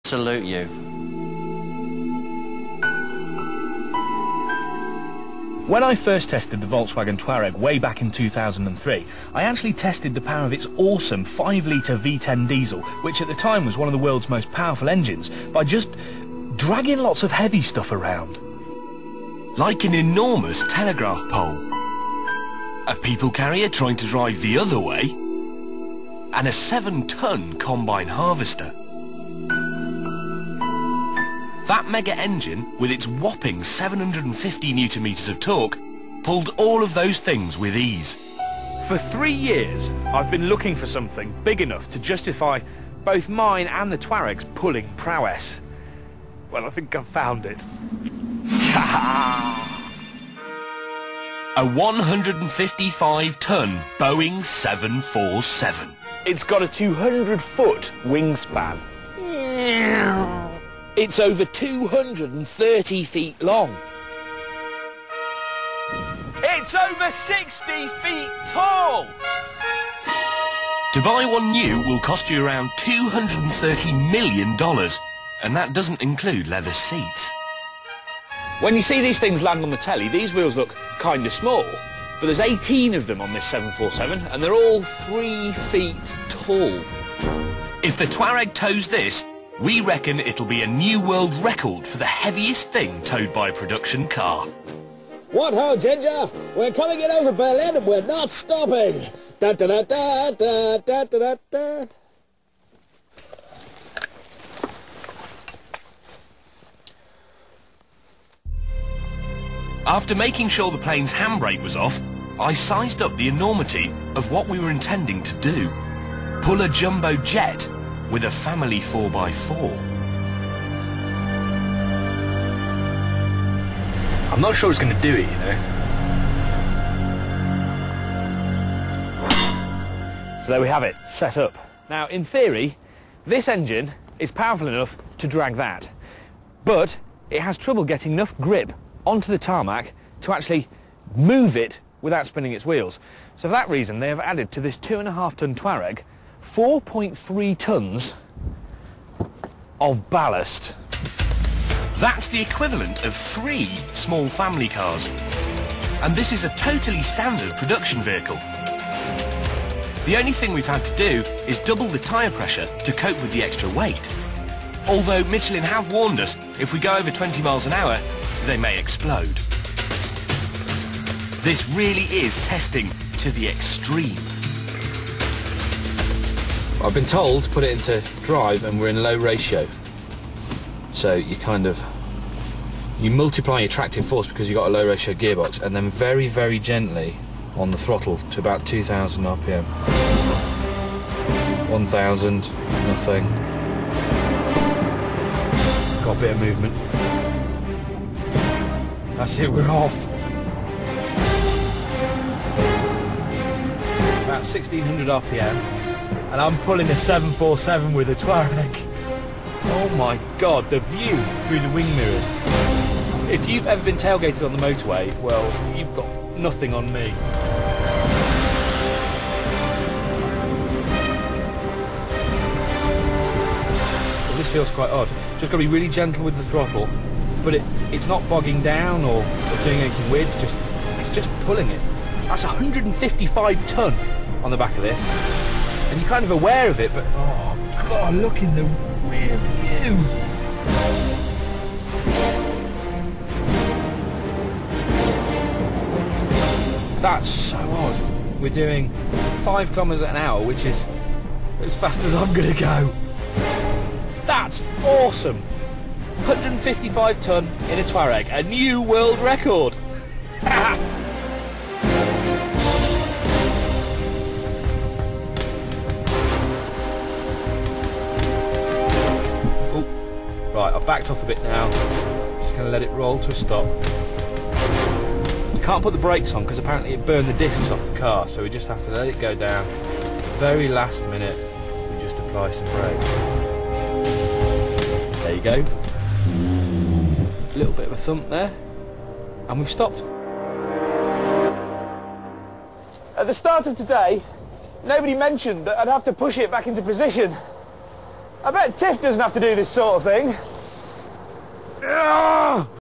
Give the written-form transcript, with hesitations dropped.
Salute you. When I first tested the Volkswagen Touareg way back in 2003, I actually tested the power of its awesome 5-litre V10 diesel, which at the time was one of the world's most powerful engines, by just dragging lots of heavy stuff around. Like an enormous telegraph pole, a people carrier trying to drive the other way, and a 7-ton combine harvester. That mega engine, with its whopping 750 Nm of torque, pulled all of those things with ease. For 3 years, I've been looking for something big enough to justify both mine and the Touareg's pulling prowess. Well, I think I've found it. A 155-ton Boeing 747. It's got a 200-foot wingspan. It's over 230 feet long. It's over 60 feet tall! To buy one new will cost you around $230 million, and that doesn't include leather seats. When you see these things land on the telly, these wheels look kind of small, but there's 18 of them on this 747, and they're all 3 feet tall. If the Touareg tows this, we reckon it'll be a new world record for the heaviest thing towed by a production car. What ho, Ginger? We're coming in over Berlin and we're not stopping. Da da da da da da da da. After making sure the plane's handbrake was off, I sized up the enormity of what we were intending to do. Pull a jumbo jet with a family 4x4. I'm not sure it's going to do it, you know. So there we have it, set up. Now, in theory, this engine is powerful enough to drag that, but it has trouble getting enough grip onto the tarmac to actually move it without spinning its wheels. So for that reason, they have added to this 2.5-ton Touareg 4.3 tons of ballast. That's the equivalent of 3 small family cars. And this is a totally standard production vehicle. The only thing we've had to do is double the tyre pressure to cope with the extra weight. Although Michelin have warned us, if we go over 20 miles an hour, they may explode. This really is testing to the extreme. I've been told to put it into drive and we're in low ratio. So you you multiply your tractive force because you've got a low ratio gearbox, and then very, very gently on the throttle to about 2,000 RPM. 1,000, nothing. Got a bit of movement. That's it, we're off. About 1,600 RPM. And I'm pulling a 747 with a Touareg. Oh my god, the view through the wing mirrors. If you've ever been tailgated on the motorway, well, you've got nothing on me. Well, this feels quite odd. Just got to be really gentle with the throttle, but it's not bogging down or doing anything weird, it's just pulling it. That's 155 ton on the back of this. And you're kind of aware of it, but oh god, look in the rear view. That's so odd. We're doing 5 kilometers an hour, which is as fast as I'm gonna go. That's awesome. 155 ton in a Touareg, a new world record. Right, I've backed off a bit now. Just going to let it roll to a stop. We can't put the brakes on because apparently it burned the discs off the car, so we just have to let it go down. Very last minute, we just apply some brakes. There you go. A little bit of a thump there, and we've stopped. At the start of today, nobody mentioned that I'd have to push it back into position. I bet Tiff doesn't have to do this sort of thing.